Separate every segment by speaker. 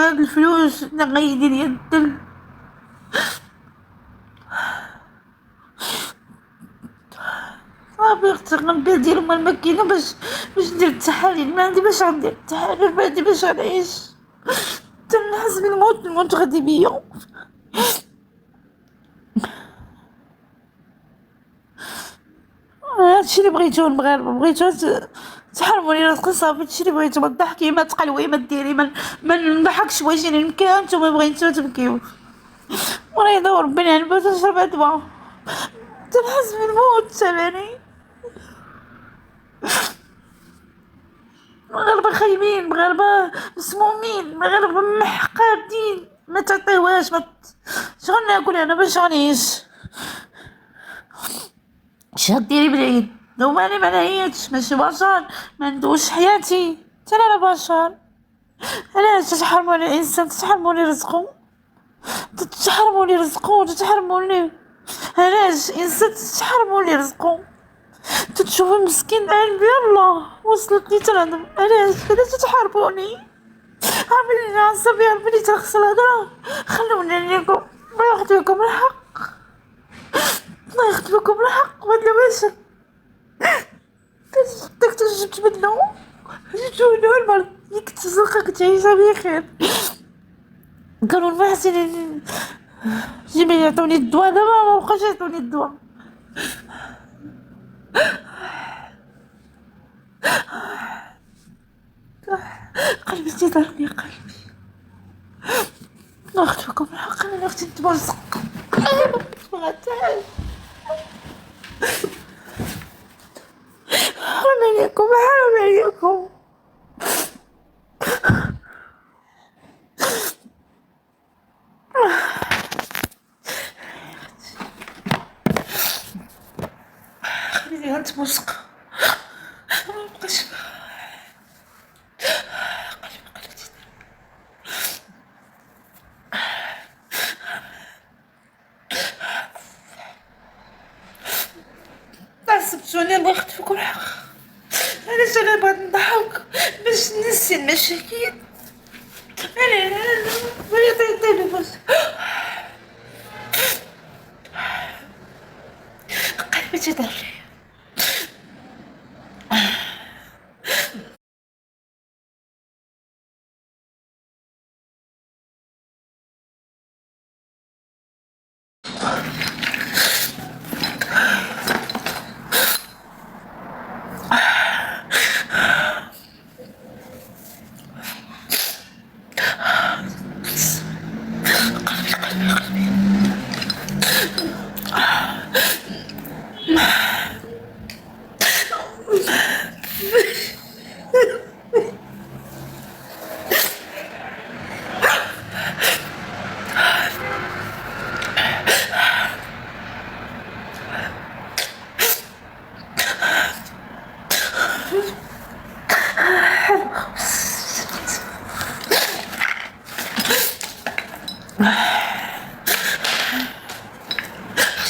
Speaker 1: هاد الفلوس انا غيدير ليا الدم. صافي اختي غنبدا ندير هما الماكينه باش ندير التحاليل، ما عندي باش غندير التحاليل، ما عندي باش نعيش تنحس بالموت، الموت غادي بيا. هادشي اللي بغيتو المغاربه، بغيتو تحرموا لي راسكم صافي، هادشي اللي بغيتو، ما تضحكي ما تقلوي ما ديري ما نضحكش، بغيتيني نبكي نتوما بغيتو تبكيو، مريضه وربي عنبات نشرب دواء تنحس بالموت سامعني. مغاربة خايبين، مغاربة مسمومين، مغاربة محقادين، ما تعطيوهاش شغل ناكل انا باش غنعيش، اش غديري بالعيد لو ماني ما نعيطش، ماشي بشر ما ندوش حياتي حتى انا بشر. علاش تحرموا على الانسان، تحرموا لي رزقو، تحرموا لي رزقو، تحرموا لي، علاش انسان تحرموا لي رزقو، تشوفوا مسكين قلبي الله وصلت لي تنهضم، علاش تحاربوني؟ عاملين عصبي عمري تغسل هضرة، خلوني ليكم ما ياخذ لكم الحق، ما ياخذ لكم الحق ولا واش داك جبت منو جبتو المرض ياك تزرقك تعيش بخير. قالوا المحسن جيبي يعطوني الدواء، دابا ما بقاش يعطوني الدواء. قلبي تيضربني قلبي، ناخذ لكم الحق، انا اختي نتبرزق حرام عليكم حرام عليكم. خليني غنتبرزق مبقاش قلبي عصبتوني، الله يخطفكم الحق، علاش انا بغيت نضحك باش ننسي المشاكل، انا بغيت يطيب بس قلبي تيضرب.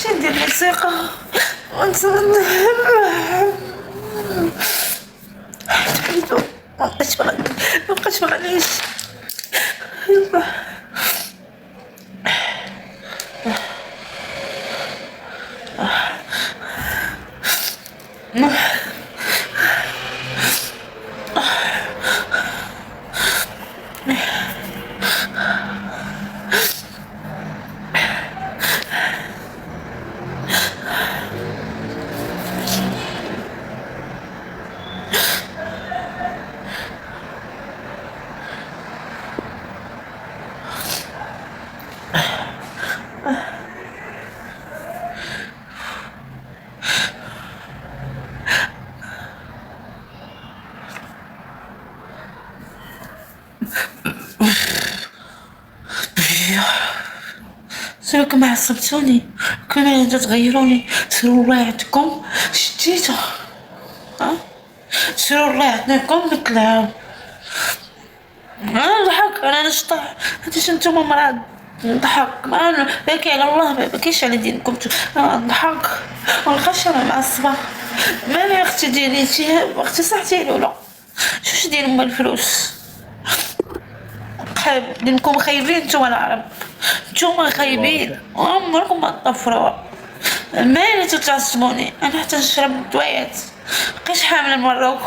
Speaker 1: شي ندير موسيقى ونصور مبقاش مغنيش. سيركم عصبتوني، كون تغيروني، سيروا الله يعطيكم شتيتو، سيروا الله يعطيكم نطلعو، نضحك انا نشطح، هادشي نتوما مرض نضحك، ما باكي على الله ما باكيش على دينكم، نضحك ونخش انا معصبة. مالي يا اختي ديريتي اختي صحتي الاولى، شوش دير هما الفلوس صاحب لانكم خايبين نتوما العرب، نتوما
Speaker 2: والله
Speaker 1: خايبين وعمركم ما تطفروا. مالي تعصبوني، انا حتى نشرب دويات بقيتش حامل المروك.